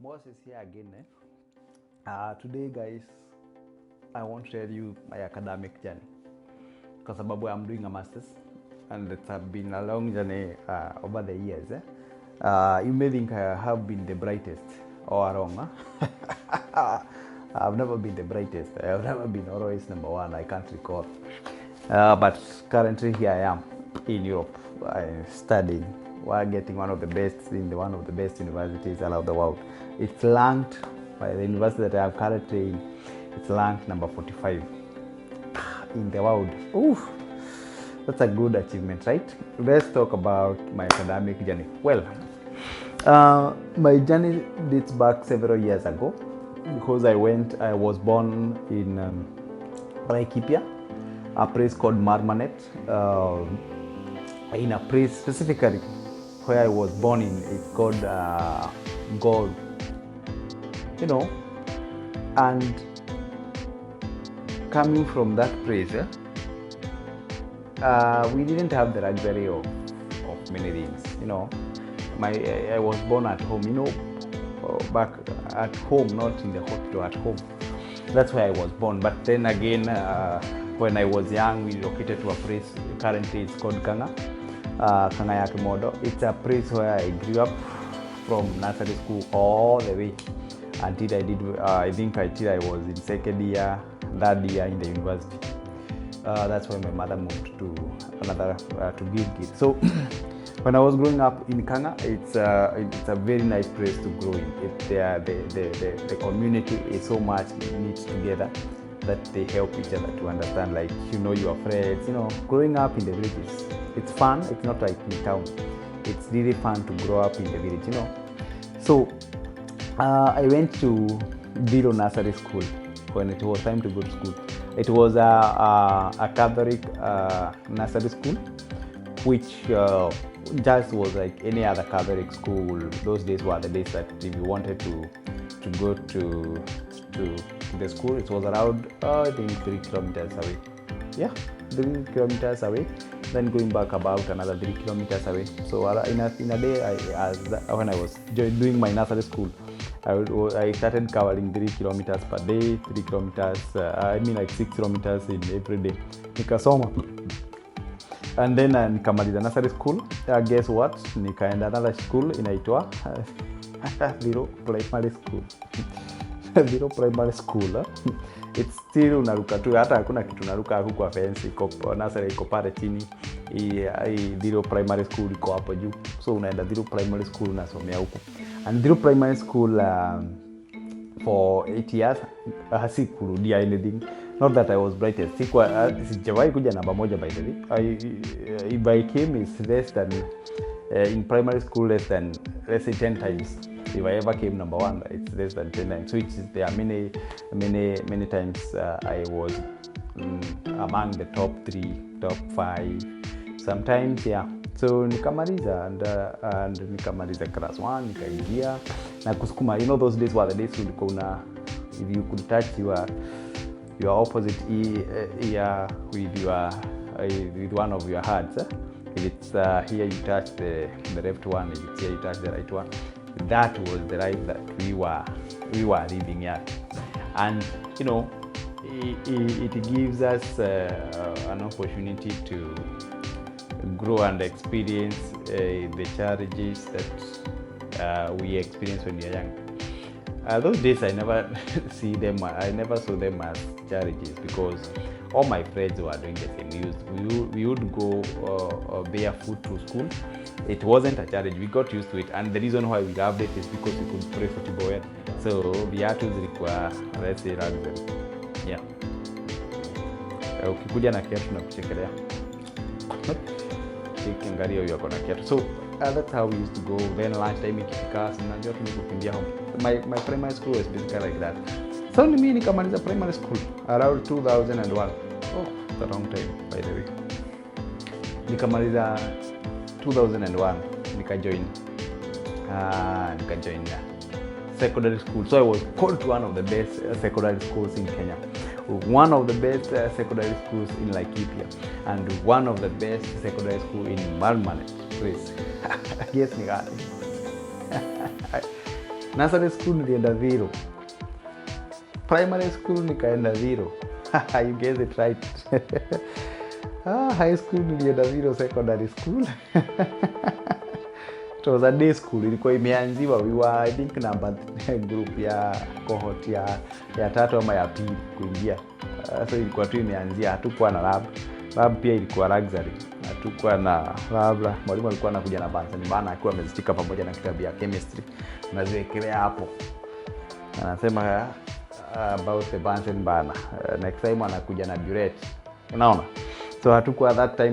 Moses here again. Today, guys, I want to tell you my academic journey because I'm doing a master's and it's been a long journey over the years. You may think I have been the brightest or wrong. I've never been the brightest. I've never been always number one. I can't recall. But currently here I am in Europe. I'm studying. We're getting one of the best in one of the best universities around the world. It's ranked by the university that I am currently in. It's ranked number 45 in the world. Oof, that's a good achievement, right? Let's talk about my academic journey. Well, my journey dates back several years ago because I was born in Laikipia, a place called Marmanet, in a place specifically where I was born in. It's called Gold, and coming from that place, we didn't have the luxury of many things, I was born at home, back at home, not in the hospital, at home. That's where I was born. But then again, when I was young, we relocated to a place, currently it's called Kanga Yakimodo. It's a place where I grew up from nursery school all the way until until I was in second year, third year in the university. That's when my mother moved to another, to Gilgit. So when I was growing up in Kanga, it's a very nice place to grow in. The community is so much knit together that they help each other to understand, your friends. Growing up in the villages, it's fun. It's not like in town. It's really fun to grow up in the village, So I went to Biro Nursery School when it was time to go to school. It was a Catholic nursery school, which just was like any other Catholic school. Those days were the days that if you wanted to go to the school, it was around, I think, 3 kilometers away. Yeah, 3 kilometers away. Then going back about another 3 kilometers away. So in a day, when I was doing my nursery school, I started covering 3 kilometers per day, 3 kilometers, 6 kilometers in every day. Nikasoma. And then nikamaliza nursery school. Guess what? Nikaenda another school inaitwa Biro Primary School. Biro Primary School. It's still unaruka tu, hata hakuna kitu unaruka huko kwa fence. Nursery iko pale chini. Biro Primary School iko hapo juu. So unaenda Biro Primary School unasomea huko. And Biro Primary School for 8 years sikurudia anything. Not that I was brightest. Sijawahi kuja namba moja, by the way. If I came, it's less than, in primary school, less than, let's say 10 times. If I ever came number one, it's less than 10 times. Which is, there are many times I was among the top 3, top 5. Sometimes, yeah. So nikamaliza and nikamaliza class 1, nikaingia na kusukuma. Those days were the days if you could touch your opposite ear with one of your hands. If it's here, you touch the left one. If it's here, you touch the right one. That was the life that we were living at, and it gives us an opportunity to grow and experience the challenges that we experience when we are young. Those days I never saw them as challenges because all my friends were doing the same. We would go barefoot to school. It wasn't a challenge. We got used to it, and the reason why we loved it is because we could play football well. So viatu zilikuwa, let's say, luxury. Yeah. Ukikuja na kiatu na kuchekelea. Kiangalia huyo akona kiatu. So that's how we used to go. Then lunchtime ikifika, tunajua tunakukimbia home. My primary school was basically like that. So mimi nikamaliza primary school around 2001. Oh, it's a long time, by the way. Nikamaliza 2001, nikajoin secondary school. So I was called to one of the best secondary schools in Kenya, one of the best secondary schools in Laikipia, and one of the best secondary school in Marmanet, please. Guess me, Nursery school nilienda 0. Primary school nikaenda 0. You guess it right. High school nilienda 0, secondary school. It was a day school. Ilikuwa imeanziwa, we were I think number group ya cohort ya 3 ama ya 2 kuingia. So ilikuwa tu imeanzia, hatukuwa na lab. Lab pia ilikuwa luxury. Hatukuwa na lab. Mwalimu alikuwa anakuja na Bunsen burner akiwa amezitika pamoja na kitabu ya chemistry. Unaziwekelea hapo. Anasema about the Bunsen burner. Next time anakuja na burette. Unaona? So hatukuwa that time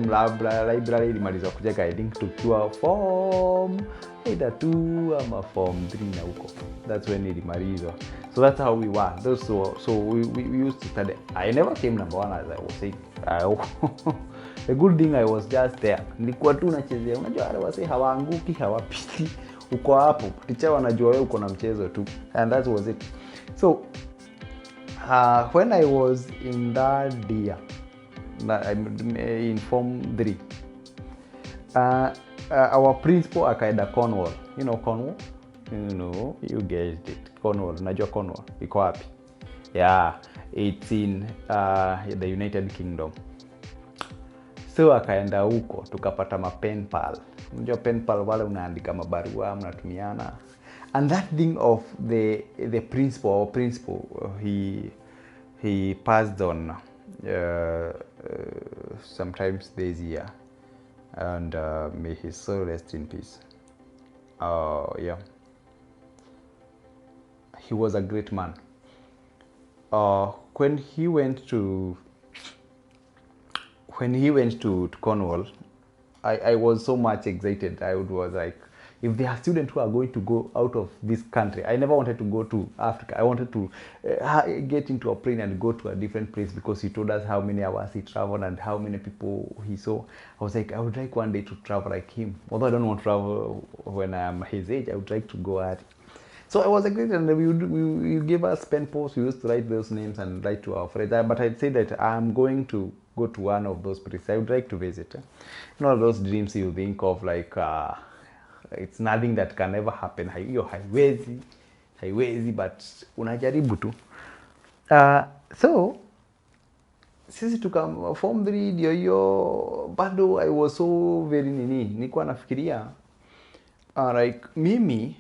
library ilimalizwa kujenga I think tukiwa form either 2 ama form 3 na huko. That's when ilimalizwa. So that's how we were. So we used to study. I never came number 1 as I was saying. The good thing I was just there. Nilikuwa tu nachezea. Unajua wale wase hawaanguki, hawapiti. Uko hapo. Teacher wanajua wewe uko na mchezo tu. And that was it. So when I was in that year, in form 3, our principal akaenda Cornwall. You know Cornwall? You guessed it. Cornwall. Unajua Cornwall iko wapi? Yeah, it's in the United Kingdom. So akaenda huko tukapata ma pen pal. Unajua pen pal wale unaandika mabarua mnatumiana. And that thing of the principal, our principal, he passed on sometimes this year, and may his soul rest in peace. Yeah, he was a great man. When he went to Cornwall, I was so much excited. I was like, if there are students who are going to go out of this country, I never wanted to go to Africa. I wanted to get into a plane and go to a different place, because he told us how many hours he traveled and how many people he saw. I was like, I would like one day to travel like him. Although I don't want to travel when I am his age, I would like to go at it. So I was excited, and we gave us pen posts. We used to write those names and write to our friends. But I'd say that I'm going to go to one of those places. I would like to visit. You know, those dreams you think of, like it's nothing that can ever happen. Hiyo haiwezi, but unajaribu tu. So sisi tuka form 3 ndio hiyo, bado I was so very nilikuwa nafikiria like mimi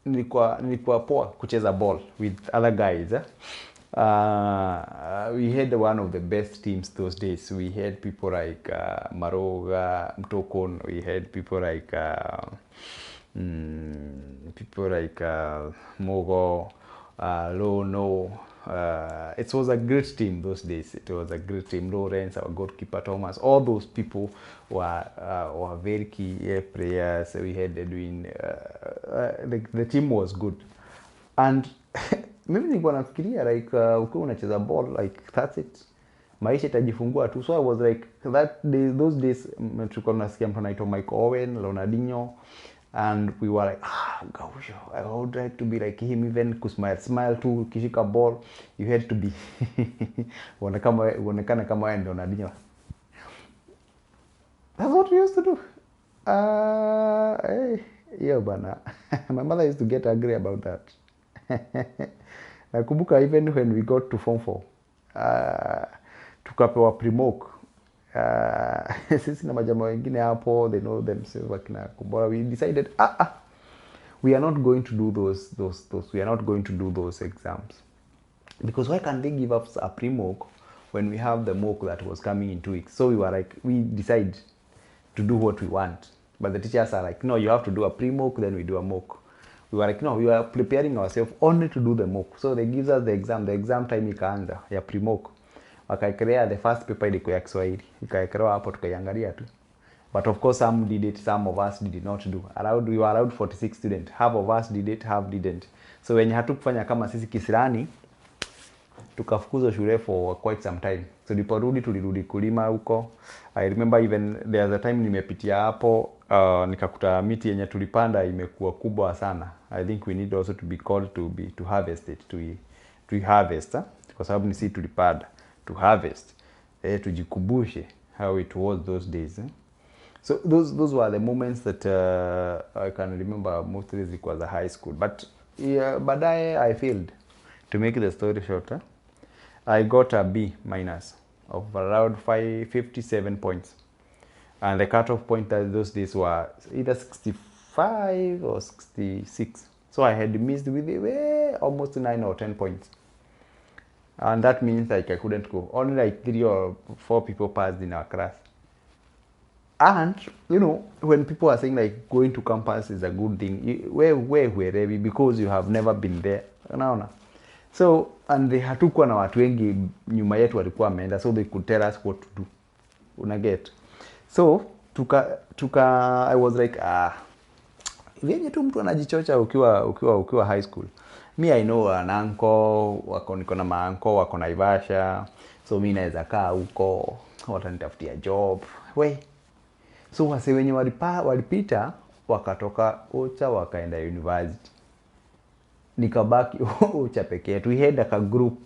nilikuwa poa kucheza ball with other guys. We had one of the best teams those days. We had people like Maroga, Mtokon. We had people like Mogo, Lono. It was a great team those days. It was a great team. Lawrence, our goalkeeper, Thomas. All those people were very key players. We had Edwin. The team was good. And mimi nilikuwa nafikiria like ukiwa unacheza ball, like that's it, maisha itajifungua tu. So I was like those days tulikuwa tunasikia mtu anaitwa Mike Owen, Ronaldinho, and we were like gosh, I would like to be like him, even kusmile tu ukishika ball you had to be uonekana kama wewe ndio Ronaldinho. That's what we used to do. Yeah bana. My mother used to get angry about that. Nakumbuka even when we got to form 4, tukapewa pre-mock. Sisi na majamaa wengine hapo, they know themselves wakina Kumbora. We decided we are not going to do those we are not going to do those exams, because why can't they give us a pre-mock when we have the mock that was coming in 2 weeks? So we were like, we decide to do what we want, but the teachers are like, no, you have to do a pre-mock, then we do a mock. We were like, no, we are preparing ourselves only to do the mock. So they give us the exam time ikaanza ya pre-mock. Wakaekelea the first paper ilikuwa ya Kiswahili. Ikaekelewa hapo tukaiangalia tu. But of course some did it, some of us did not do. We were allowed 46 students. Half of us did it, half didn't. So when hatukufanya kama sisi Kisirani, tukafukuzwa shule for quite some time. So tulirudi kulima huko. I remember even there was a time nimepitia hapo, nikakuta miti yenye tulipanda imekuwa kubwa sana. I think we need also to be called to harvest it, to harvest, kwa sababu ni sisi tulipanda, to harvest, tujikumbushe how it was those days. So those were the moments that I can remember mostly because a high school. But yeah, baadaye I failed. To make the story shorter, I got a B minus of around 557 points. And the cutoff point at those days were either 65 or 66. So I had missed with almost 9 or 10 points. And that means like I couldn't go. Only like 3 or 4 people passed in our class. And, you know, when people are saying like going to campus is a good thing, wherever, because you have never been there. Unaona? So, and they hatukuwa na watu wengi nyuma yetu walikuwa wameenda, so they could tell us what to do. Unaget? So, I was like, venye tu mtu anajichocha ukiwa high school. Me, I know an uncle, niko na maanko, wako Naivasha, so mi naweza kaa huko, watanitafutia job. So wase wenye walipita, wakatoka Ocha, wakaenda university. Nikabaki Ocha peke yetu. We had like a group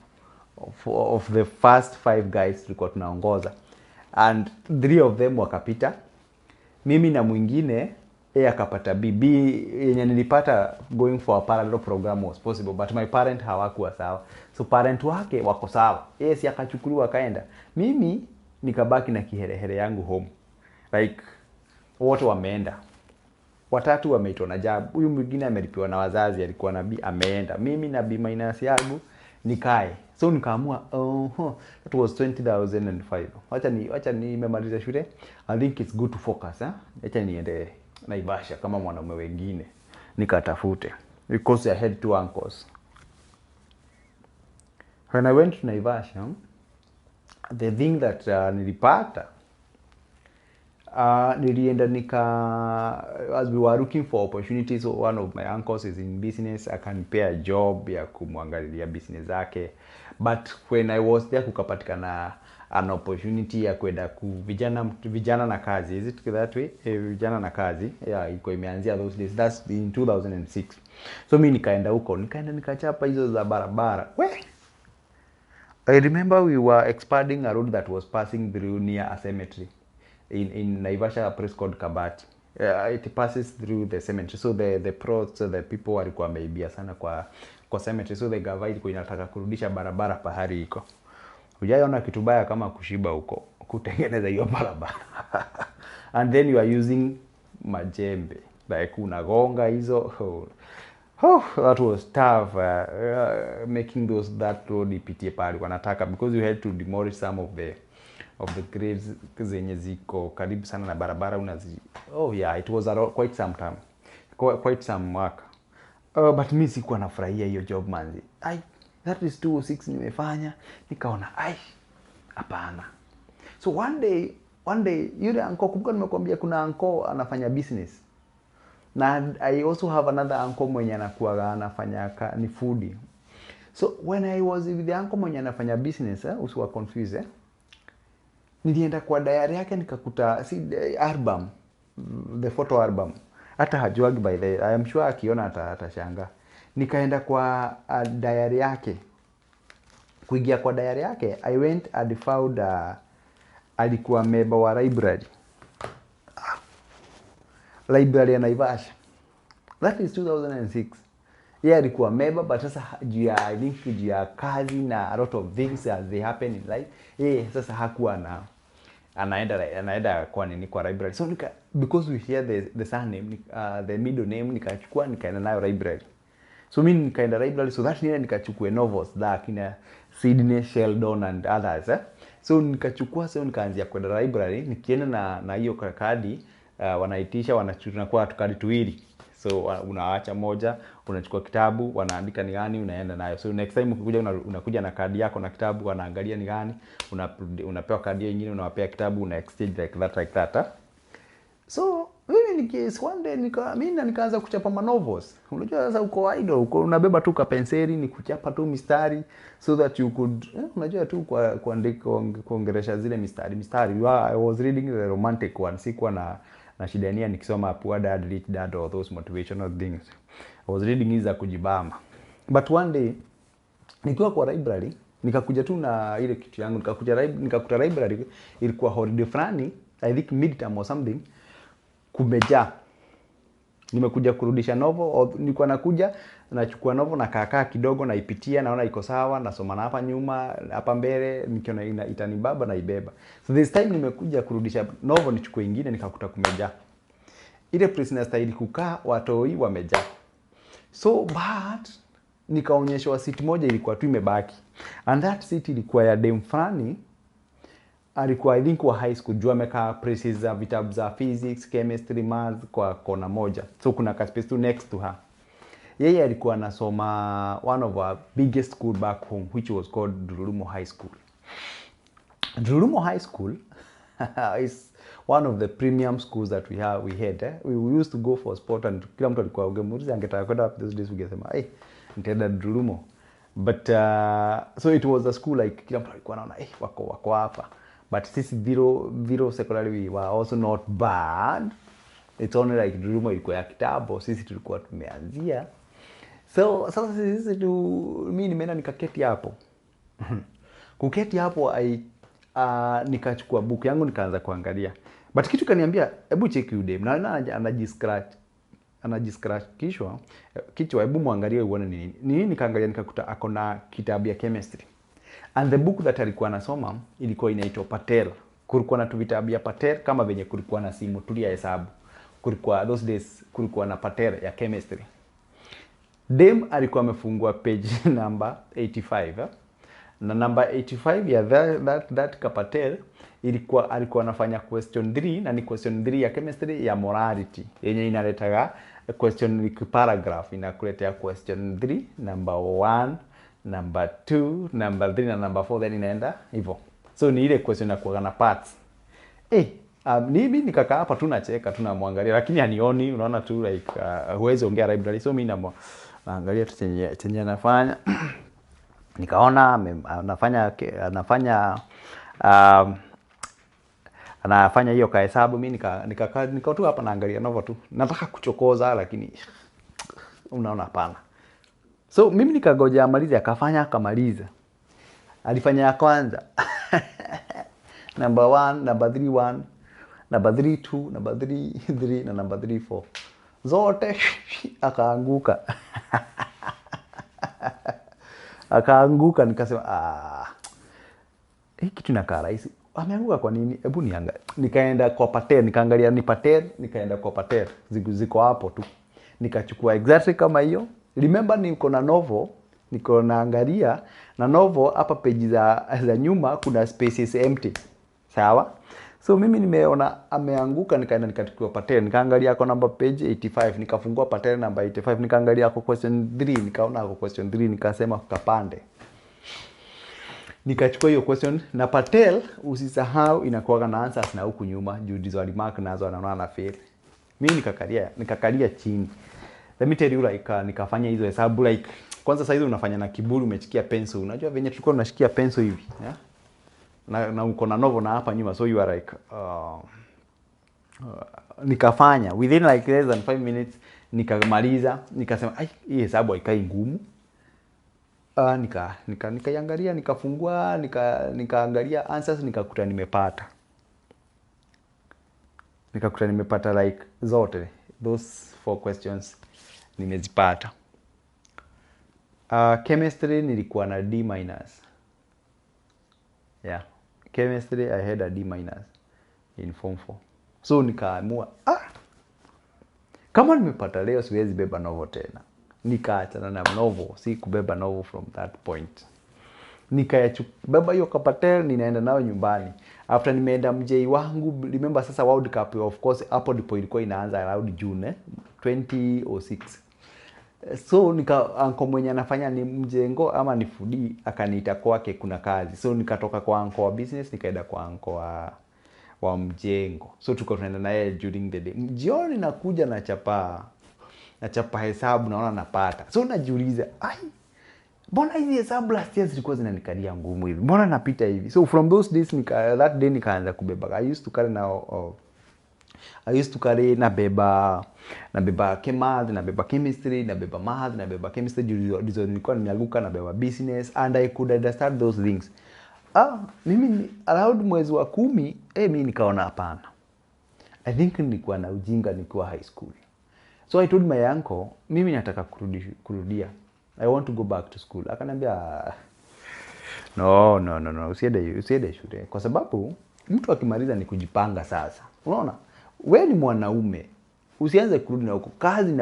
of the first 5 guys tulikuwa tunaongoza. And 3 of them wakapita. Mimi na mwingine akapata B. Yenye nilipata going for a parallel program was possible, but my parent hawakuwa sawa. So parent wake wako sawa. Si akachukuliwa akaenda. Mimi nikabaki na kiherehere yangu home. Like wote wameenda. Watatu wameitwa na job. Huyu mwingine amelipiwa na wazazi, alikuwa na B, ameenda. Mimi na B minus yangu nikae. So nikaamua, that was 2005. Wacha nimemaliza shule. I think it's good to focus, Wacha niende Naivasha kama mwanaume wengine. Nikatafute. Because I had 2 uncles. When I went to Naivasha, the thing that nilipata, nilienda as we were looking for opportunities, so one of my uncles is in business, akanipea a job ya kumwangalilia business zake. But when I was there, kukapatikana an opportunity ya kwenda vijana na kazi. Is it that way? Vijana na kazi. Yeah, ilikuwa imeanzia those days. That's in 2006. So mimi nikaenda huko, nikachapa hizo za barabara. I remember we were expanding a road that was passing through near a cemetery in Naivasha, a place called Kabati. It passes through the cemetery. So the pros, the people walikuwa wameibia sana kwa cemetery. So the gava ilikuwa inataka kurudisha barabara pahali iko. Hujaiona kitu baya kama kushiba huko kutengeneza hiyo barabara. And then you are using majembe. Like unagonga hizo. That was tough, making that road ipitie pale wanataka, because you had to demolish some of the graves zenye ziko karibu sana na barabara it was quite some time, quite some work. But mimi sikuwa nafurahia hiyo job manzi. That is 206 nimefanya, nikaona hapana. So one day yule uncle, kumbuka nimekuambia kuna uncle anafanya business. Na I also have another uncle mwenye anakuwa anafanya ni foodie. So when I was with the uncle mwenye anafanya business, usiwa confused, nilienda kwa diary yake nikakuta album, the photo album. Hata hajuagi by the, I am sure akiona atashangaa. Nikaenda kwa diary yake. Kuingia kwa diary yake, I went and found alikuwa member wa library ya Naivasha. That is 2006. Alikuwa member, but sasa I think juu ya kazi na a lot of things as they happen in life. Sasa hakuwa na anaenda kwa nini kwa library. So because we share the surname, the middle name, nikachukua nikaenda nayo library. So mimi nikaenda library, so that nikachukua novels kina Sydney Sheldon and others. So nikachukua, so nikaanzia kwenda library, nikienda na hiyo kadi, wanaitisha, tunakuwa tukadi tuwili. So unaacha moja, unachukua kitabu, wanaandika ni gani, unaenda nayo. So next time ukikuja unakuja na kadi yako na kitabu, wanaangalia ni gani, unapewa kadi nyingine, unawapea kitabu, una exchange like that. So mimi one day nikaanza kuchapa novels. Unajua sasa uko idle, unabeba tu penseli ni kuchapa tu mistari so that you could, unajua tu kuandika kuongelesha zile mistari. I was reading the romantic one, sikuwa na shidania nikisoma Poor Dad Rich Dad or those motivational things. I was reading hizo za kujibamba. But one day nikiwa kwa library, nikakuja tu na ile kitu yangu, nikakuta library ilikuwa holiday fulani, I think midterm or something, kumejaa. nimekuja kurudisha novel, nilikuwa nakuja nachukua novel na kaakaa kidogo naipitia, naona iko sawa, nasoma na hapa nyuma, hapa mbele, nikiona itanibaba na ibeba. So this time nimekuja kurudisha novel nichukue ingine, nikakuta kumejaa. Ile place inastahili kukaa watoi wamejaa. So but nikaonyeshwa seat moja ilikuwa tu imebaki. And that seat ilikuwa ya dem fulani, alikuwa I think wa high school, juu amekaa places za vitabu za physics, chemistry, math kwa kona moja. So kuna ka space tu next to her. Yeye alikuwa anasoma one of our biggest school back home, which was called Ndulurumo High School. Ndulurumo High School is one of the premium schools that we had. We used to go for sport, and kila mtu alikuwa ungemuuliza angetaka kwenda those days, ungesema nitaenda Ndulurumo. But so it was a school like kila mtu alikuwa anaona wako hapa. But sisi Viro secondary we were also not bad. It's only like Ndulurumo ilikuwa ya kitambo, sisi tulikuwa tumeanzia. So sasa sisi tu mimi nimeenda nikaketi hapo. Kuketi hapo nikachukua book yangu nikaanza kuangalia. But kitu kaniambia hebu check you dem. Na anajiscratch kichwa, hebu muangalie uone nini. Nini nikaangalia nikakuta akona kitabu ya chemistry. And the book that alikuwa anasoma ilikuwa inaitwa Patel. Kulikuwa na vitabu ya Patel kama venye kulikuwa na simu tulia hesabu. Kulikuwa those days kulikuwa na Patel ya chemistry. Dem alikuwa amefungua page number 85. Na number 85 ya that Patel alikuwa anafanya question 3, na ni question 3 ya chemistry ya morality. Yenye inaletaga question paragraph, inakuletea question 3, number 1, number 2, number 3 na number 4, then inaenda hivyo. So ni ile question ya kuwa na parts. Mimi nikakaa hapa tu nacheka tu namwangalia, lakini hanioni, unaona tu like huwezi ongea library. So mimi naangalia tu chenye anafanya. Nikaona anafanya hiyo kahesabu. Mimi nikakaa tu hapa naangalia novel tu. Nataka kuchokoza lakini unaona hapana. So mimi nikagoja amalize, akamaliza. Alifanya ya kwanza. Number 1, number 3 1, number 3 2, number 3 3 na number 3 4. Zote akaanguka. Akaanguka, nikasema hii kitu inakaa rahisi. Ameanguka kwa nini? Hebu niangalie. Nikaenda kwa Patel, nikaangalia ni Patel, nikaenda kwa Patel. Ziko hapo tu. Nikachukua exactly kama hiyo. Remember niko na novel, niko naangalia na novel hapa page za nyuma kuna spaces empty. Sawa? So mimi nimeona ameanguka, nikaenda nikachukua Patel, nikaangalia kwa number page 85, nikafungua Patel number 85, nikaangalia kwa question 3, nikaona kwa question 3, nikasema kapande. Nikachukua hiyo question na Patel, usisahau inakuwa na answers na huku nyuma, juu ndizo alimark nazo anaona na fail. Mimi nikakalia chini. Let me tell you like nikafanya hizo hesabu like kwanza sasa hizo unafanya na kiburi, umechikia pencil. Unajua venye tulikuwa tunashikia pencil hivi, yeah? Na uko na novel na hapa nyuma, so you are like nikafanya within like less than 5 minutes nikamaliza. Nikasema hii hesabu haikai ngumu. Nikaiangalia, nikafungua, nikaangalia answers, nikakuta nimepata like zote those 4 questions nimezipata. Chemistry nilikuwa na D-. Yeah, chemistry I had a D- in form 4. So nikaamua kama nimepata leo siwezi beba novel tena. Nikaachana na novel, si kubeba novel from that point. Nikayachukua hiyo Patel, ninaenda nao nyumbani. After nimeenda mjei wangu, remember sasa World Cup of course hapo ndipo ilikuwa inaanza around June 2006. So anko mwenye anafanya ni mjengo ama ni fudi, akaniita kwake kuna kazi. So nikatoka kwa anko wa business nikaenda kwa anko wa mjengo. So tunaenda naye during the day. Jioni nakuja nachapa hesabu, naona napata. So najiuliza, mbona hizi hesabu last year zilikuwa zinanikalia ngumu hivi? Mbona napita hivi? So from those days that day nikaanza kubeba. I used to carry nabeba math, nabeba chemistry, nabeba math, nabeba chemistry, ndizo nilikuwa nimeanguka, nabeba business, and I could understand those things. Mimi around mwezi wa 10 mimi nikaona hapana. I think nilikuwa na ujinga nikiwa high school. So I told my uncle, mimi nataka kurudia. I want to go back to school. Akaniambia no, usiende shule. Kwa sababu mtu akimaliza ni kujipanga sasa. Unaona? Wewe ni mwanaume. Usianze kurudi na huko. Kazi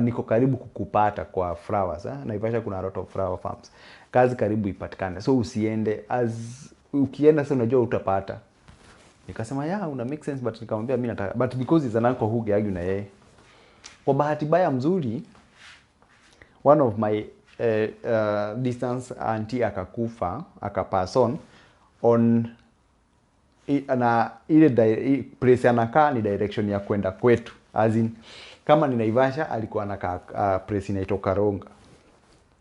niko karibu kukupata kwa flowers, Naivasha kuna a lot of flower farms. Kazi karibu ipatikane. So usiende, ukienda sasa unajua utapata. Nikasema una make sense, but nikamwambia mimi nataka, but because he's an uncle who argue na yeye. Kwa bahati mbaya mzuri, one of my distance auntie akakufa, akapass on na ile place anakaa ni direction ya kwenda kwetu, as in kama ni Naivasha alikuwa anakaa place inaitwa Karonga.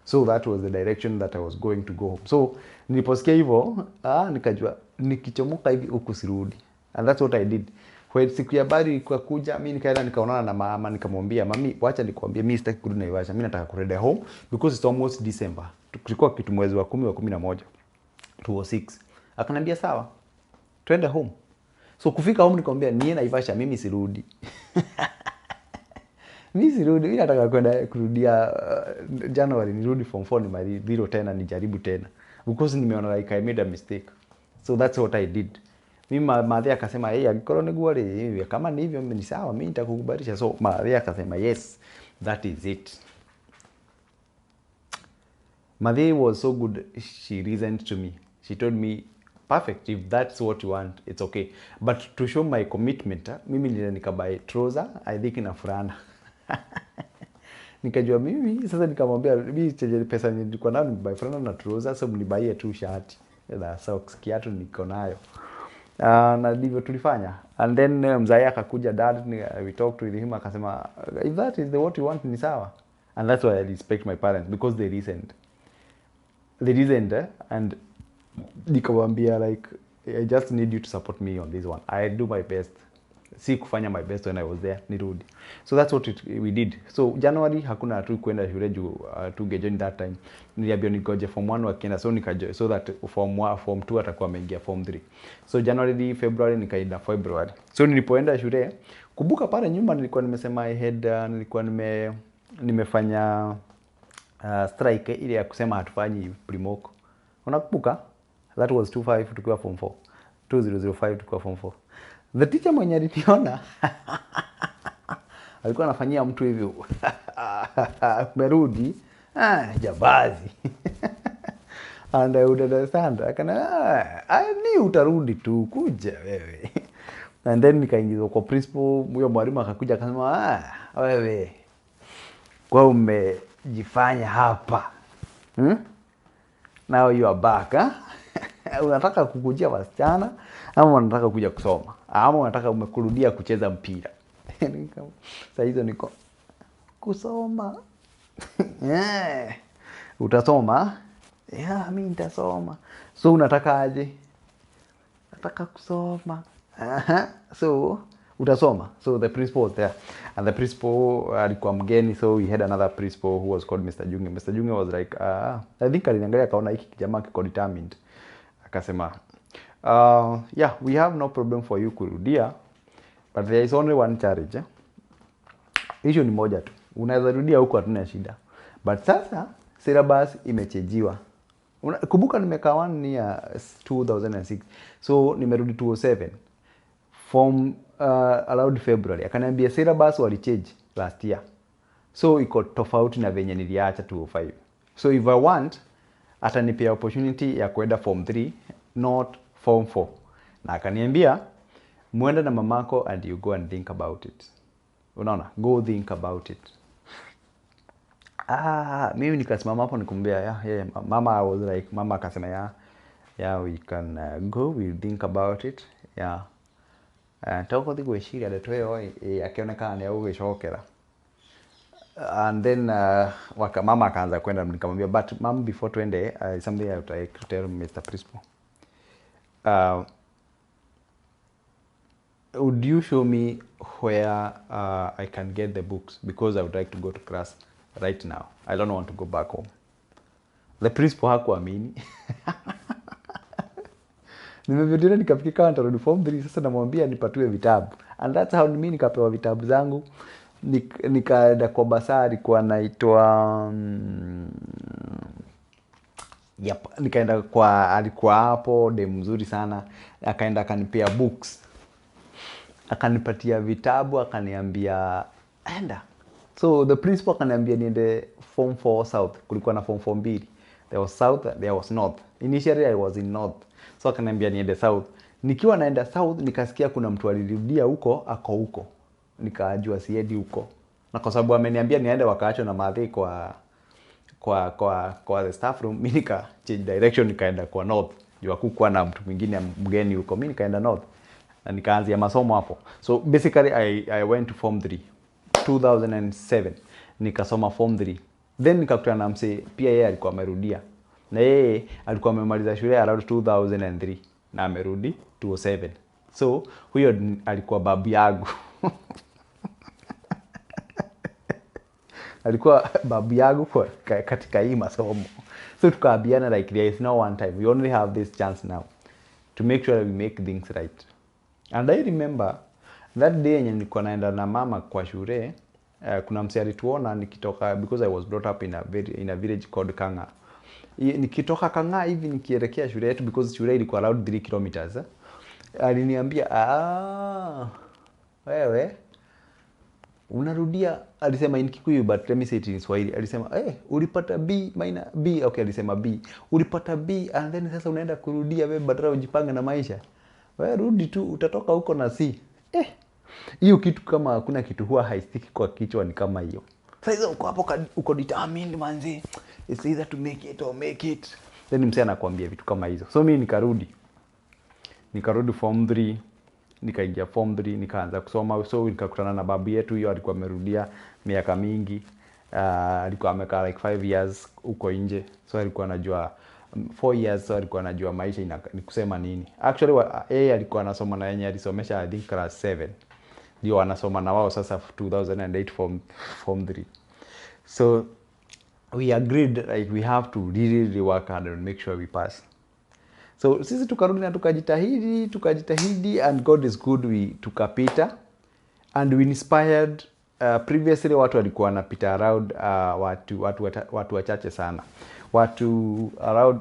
So that was the direction that I was going to go home. So niliposikia hivyo nikajua nikichomoka hivi huku sirudi, and that's what I did. Kwa siku ya bari kuja mimi nikaenda nikaonana na mama, nikamwambia mami, wacha nikwambie mimi sitaki kurudi Naivasha, mimi nataka kurudi home because it's almost December. Tulikuwa kitu mwezi wa 10 wa 11 2006. Akaniambia sawa, twende home. So kufika home nikamwambia niye Naivasha mimi sirudi. Mimi sirudi, mimi nataka kwenda kurudia January, nirudi form 4 ni marudi tena nijaribu tena because nimeona like I made a mistake. So that's what I did. Mimi madhe akasema akikoro niguo ri kama ni hivyo ni sawa, mimi nitakukubalisha. So madhe akasema yes, that is it. Madhe was so good, she reasoned to me. She told me, perfect, if that's what you want, it's okay. But to show my commitment, mimi nile nikabuy trouser, I think na fulana. Nikajua mimi sasa nikamwambia mimi pesa nilikuwa nayo ni buy fulana na trouser, so mnibaie tu shati na socks, kiatu niko nayo. Na ndivyo tulifanya. And then mzee akakuja, dad, we talked with him, akasema if that is what you want ni sawa. And that's why I respect my parents, because they reasoned and nikamwambia like I just need you to support me on this one. I do my best. Si kufanya my best when I was there, nirudi. So that's what we did. So January hakuna tu kwenda shule juu tungejoin that time. Niliambiwa nikoje form 1 wakienda, so nikajoin so that form 2 atakuwa ameingia form 3. So January, February nikaenda February. So nilipoenda shule, kumbuka pale nyuma nilikuwa nimesema nilikuwa nimefanya strike ile ya kusema hatufanyi primoko. Unakumbuka? That was 25 tukiwa form 4. 2005 tukiwa form 4. The teacher mwenye aliniona alikuwa anafanyia mtu hivyo. Merudi, jabazi. And I would understand. I knew utarudi tu, kuja wewe. And then nikaingizwa kwa principal, huyo mwalimu akakuja akasema, wewe kwa umejifanya hapa. Now you are back, unataka kukujia wasichana ama unataka kuja kusoma ama unataka umekurudia kucheza mpira? Sasa hizo niko kusoma. Utasoma? Mimi nitasoma. So unataka aje? Nataka kusoma. So utasoma. So the principal was there, and the principal alikuwa mgeni, so we had another principal who was called Mr. Junge. Mr. Junge was like I think aliniangalia kaona hiki jamaa kiko determined, akasema we have no problem for you kurudia, but there is only one challenge. Issue ni moja tu, unaweza rudia huko hatuna shida, but sasa syllabus imechangiwa. Kumbuka nimekaa 1 ni 2006, so nimerudi 2007 form allowed February. Akaniambia syllabus walichange last year, so iko tofauti na venye niliacha 2005. So if I want, atanipea opportunity ya kwenda form 3 not form 4. Na akaniambia muende na mamako and you go and think about it. Unaona, go think about it. Mimi nikasimama hapo nikumwambia mama, I was like, mama akasema we can go, we'll think about it. Toko thigo eshira de tweo akionekana ni ugicokera. And then mama akaanza kwenda, nikamwambia but mom, before twende something I would like to tell Mr. Principal. Would you show me where I can get the books, because I would like to go to class right now. I don't want to go back home. The principal hakuamini. Nimevidia nikafika nitarudi form 3, sasa namwambia nipatiwe vitabu. And that's how mimi nikapewa vitabu zangu. Nikaenda kwa basari kwa naitwa yep, nikaenda kwa alikuwa hapo dem mzuri sana, akaenda akanipea books, akanipatia vitabu, akaniambia enda. So the principal akaniambia niende form 4 south, kulikuwa na form 4 mbili, there was south, there was north. Initially I was in north, so akaniambia niende south. Nikiwa naenda south nikasikia kuna mtu alirudia huko, ako huko, nikajua siendi huko, na kwa sababu ameniambia niende wakaacho na madhi kwa the staff room, mimi nika change direction, nikaenda kwa north. Juu hakukuwa na mtu mwingine mgeni huko, mimi nikaenda north na nikaanzia masomo hapo. So basically I went to form 3 2007, nikasoma form 3. Then nikakutana na mse pia, yeye alikuwa amerudia, na yeye alikuwa amemaliza shule around 2003 na amerudi 2007. So huyo alikuwa babu yangu. Alikuwa babu yangu kwa katika hii masomo. So tukaambiana like there is no one time, we only have this chance now to make sure we make things right. And I remember that day yenye nilikuwa naenda na mama kwa shule, kuna mse alituona nikitoka, because I was brought up in a village called Kanga. Nikitoka Kanga hivi nikielekea shule yetu, because shule ilikuwa around 3 kilometers. Aliniambia, wewe unarudia, alisema in Kikuyu but let me say it in Swahili. Alisema ulipata B minus B, okay, alisema B, ulipata B and then sasa unaenda kurudia, wewe badala ujipange na maisha, wewe rudi tu, utatoka huko na C. Hiyo kitu kama hakuna kitu huwa haistiki kwa kichwa, ni kama hiyo. Sasa uko hapo uko determined manzi, it's either to make it or make it, then msee anakuambia vitu kama hizo. So mimi nikarudi form 3, nikaingia form 3, nikaanza kusoma. So nikakutana na babu yetu, hiyo alikuwa amerudia miaka mingi, alikuwa amekaa like 5 years huko nje, so alikuwa anajua 4 years, so alikuwa anajua maisha ni kusema nini. Actually yeye alikuwa anasoma na yenye alisomesha I think class 7, ndio anasoma na wao sasa 2008 form 3. So we agreed like we have to really work hard and make sure we pass. So sisi tukarudi na tukajitahidi and God is good, we tukapita and we inspired. Previously watu walikuwa wanapita around watu wachache sana. Watu around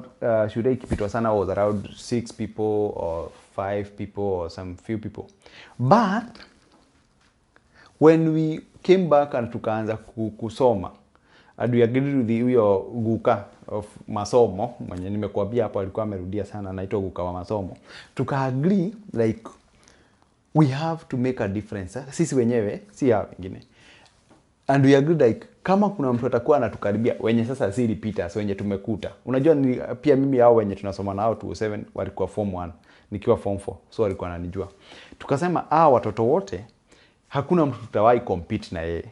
shule ikipitwa sana was around 6 people or 5 people or some few people. But when we came back and tukaanza kusoma, and we agreed with huyo guka of masomo mwenye nimekuambia hapo alikuwa amerudia sana, anaitwa guka wa masomo. Tuka-agree like we have to make a difference, sisi wenyewe, si hao wengine. And we agreed like kama kuna mtu atakuwa anatukaribia, wenye sasa si repeaters, wenye tumekuta. Unajua pia mimi hao wenye tunasoma nao 27 walikuwa form 1, nikiwa form 4, so walikuwa wananijua. Tukasema watoto wote hakuna mtu tutawahi compete na yeye.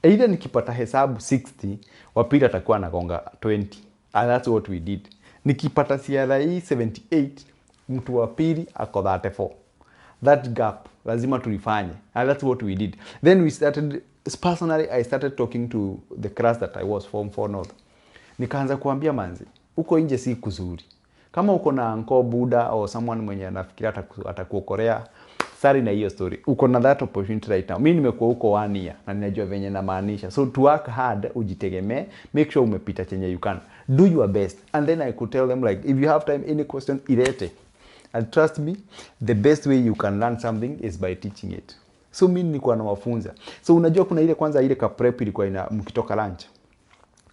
Either nikipata hesabu 60, wapili atakuwa anagonga 20. And that's what we did. Nikipata CRE 78, mtu wa pili ako 34. That gap lazima tulifanye. And that's what we did. Then we started, personally I started talking to the class that I was form 4 north. Nikaanza kuambia manzi, uko nje si kuzuri. Kama uko na uncle Buddha or someone mwenye anafikiria atakuokorea, sari na hiyo story. Uko na that opportunity right now. Mimi nimekuwa huko 1 year na ninajua venye namaanisha. So to work hard, ujitegemee, make sure umepita chenye you can. Do your best. And then I could tell them like, if you have time, any question, ilete. And trust me, the best way you can learn something is by teaching it. So mimi nilikuwa nawafunza. So unajua kuna ile kwanza ile ka prep ilikuwa mkitoka lunch.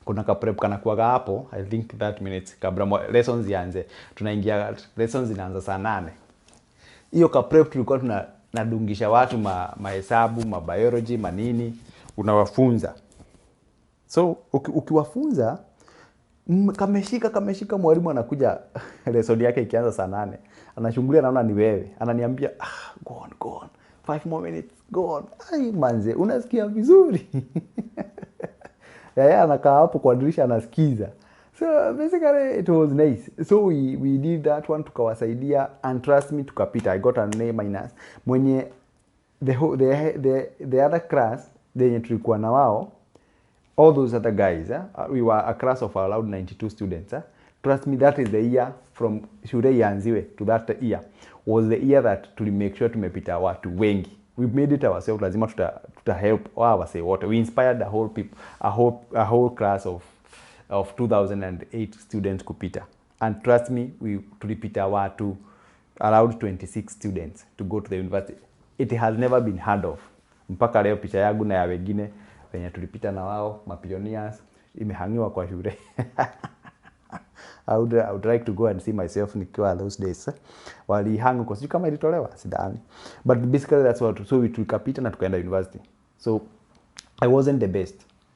Kuna ka prep kana kuaga hapo, I think 30 minutes kabla lessons zianze. Tunaingia lessons zinaanza saa 8. Hiyo ka prep tulikuwa tunadungisha watu mahesabu, biology, manini, unawafunza. So ukiwafunza kameshika mwalimu anakuja lesson yake ikianza saa 8. Anashungulia naona ni wewe. Ananiambia, go on. 5 more minutes, go on. Ai manze, unasikia vizuri. Yeye anakaa hapo kwa dirisha anasikiza. So basically it was nice. So we did that one, tukawasaidia, and trust me, tukapita. I got an A minus. Mwenye the other class yenye tulikuwa na wao, all those other guys, we were a class of around 92 students. Trust me, that is the year from shule ianziwe to that year was the year that to make sure tumepita watu wengi. we made it ourselves, lazima tuta help wase wote. We inspired a whole class of 2008 students kupita, and trust me, tulipita watu around 26 students to go to the university. It has never been heard of. Mpaka leo picha yangu na ya wengine wenye tulipita na wao mapioneers imehangiwa kwa shule. I would like to go and see myself nikiwa those days. Walihangu kwa sijui kama ilitolewa sidhani. But basically that's what, so tulikapita na tukaenda university. So I wasn't the best.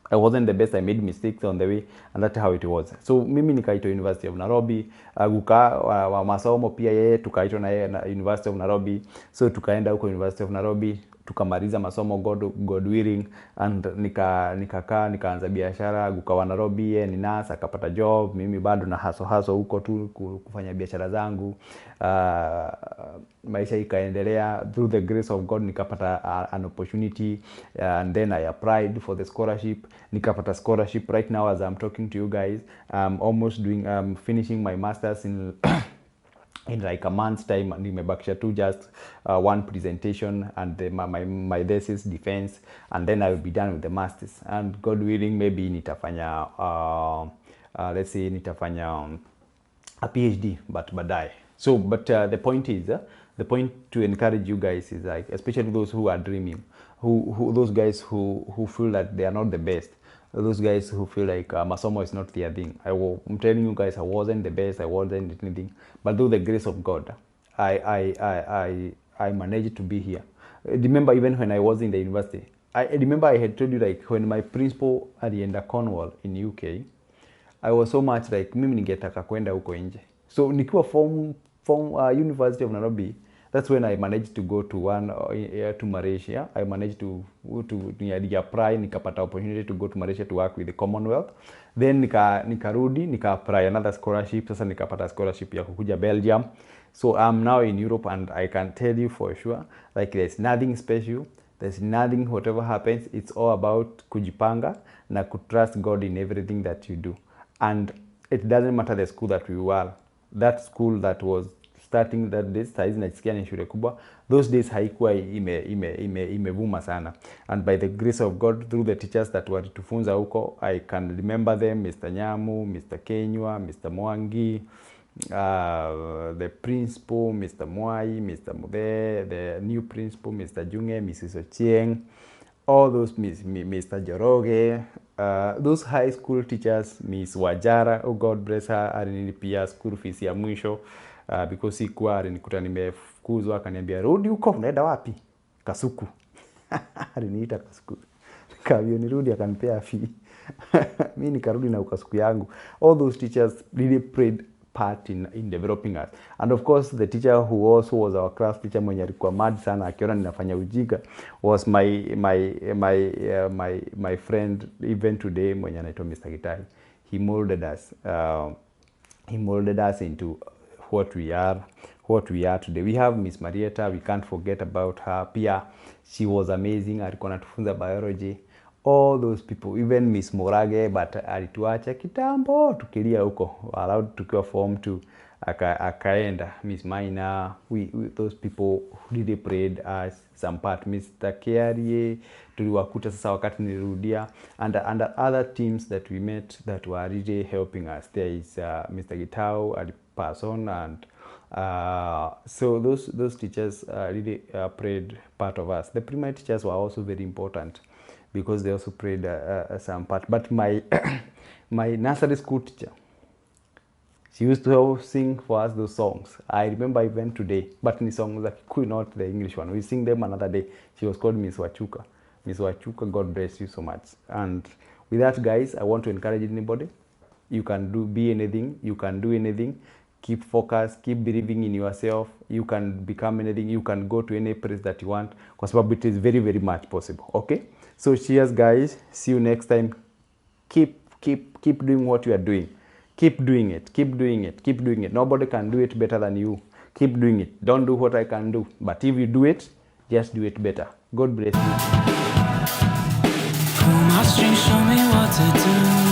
I made mistakes on the way, and that's how it was. So mimi nikaitwa University of Nairobi, wa masomo pia yeye tukaitwa na yeye na University of Nairobi. So tukaenda huko University of Nairobi, tukamaliza masomo God willing, and nikaanza biashara. Gukawa Nairobi, yeye ni nurse akapata job, mimi bado na haso huko tu kufanya biashara zangu. Maisha ikaendelea. Through the grace of God nikapata an opportunity, and then I applied for the scholarship. Nikapata scholarship. Right now as I'm talking to you guys, I'm almost finishing my masters in in like a month's time. Nimebakisha tu just one presentation and my thesis defense, and then I will be done with the masters, and God willing maybe nitafanya let's say nitafanya a PhD but baadaye. So but the point is the point to encourage you guys is like, especially those who are dreaming, who those guys who feel that they are not the best, those guys who feel like masomo is not their thing. I'm telling you guys, I wasn't the best, I wasn't anything, but through the grace of God, I managed to be here. Remember, even when I was in the university, I remember I had told you, like, when my principal alienda Cornwall in UK, I was so much like, mimi ningetaka kwenda huko nje. So nikiwa from University of Nairobi, that's when I managed to go to to Malaysia. I managed to apply, nikapata opportunity to go to Malaysia to work with the Commonwealth. Then nikarudi apply another scholarship. Sasa nikapata scholarship ya kukuja Belgium. So I'm now in Europe, and I can tell you for sure, like, there's nothing special. There's nothing, whatever happens, it's all about kujipanga na kutrust God in everything that you do. And it doesn't matter the school that we were. That school that was starting that days, saizi najisikia ni shule kubwa. Those days haikuwa imevuma sana. And by the grace of God, through the teachers that walitufunza huko, I can remember them: Mr. Nyamu, Mr. Kenywa, Mr. Mwangi, the principal, Mr. Mwai, Mr. Mube, the new principal, Mr. Junge, Mrs. Ochieng, all those, Mr. Joroge, those high school teachers, Miss Wajara, oh God bless her, alinilipia school fees ya mwisho, because sikuwa alinikuta nimefukuzwa, akaniambia rudi huko, unaenda wapi? Kasuku. Aliniita Kasuku. Kaambia nirudi, akanipea fee. Mimi nikarudi na ukasuku yangu. All those teachers really played part in developing us. And of course, the teacher who also was our class teacher, mwenye alikuwa mad sana akiona ninafanya ujinga, was my friend even today, mwenye anaitwa Mr. Gitai. He molded us into what we are today. We have Miss Marieta, we can't forget about her. Pia she was amazing, alikuwa anatufunza biology. All those people, even Miss Morage, but alituacha kitambo tukilia huko, allowed tukiwa form 2, akaenda. Miss Maina, those people really prayed us some part. Mr. Kiarie tuliwakuta sasa wakati nirudia, and other teams that we met that were really helping us. There is Mr. Gitao, Alipason, and so those teachers really prayed part of us. The primary teachers were also very important, because they also played some part. But my my nursery school teacher, she used to sing for us those songs. I remember even today, but in songs like not the English one. We sing them another day. She was called Miss Wachuka. Miss Wachuka, God bless you so much. And with that, guys, I want to encourage anybody. You can be anything. You can do anything. Keep focused, keep believing in yourself. You can become anything. You can go to any place that you want, because it is very, very much possible. Okay? So cheers, guys. See you next time. Keep doing what you are doing. Keep doing it. Keep doing it. Keep doing it. Nobody can do it better than you. Keep doing it. Don't do what I can do. But if you do it, just do it better. God bless you. Pull my string, show me what to do.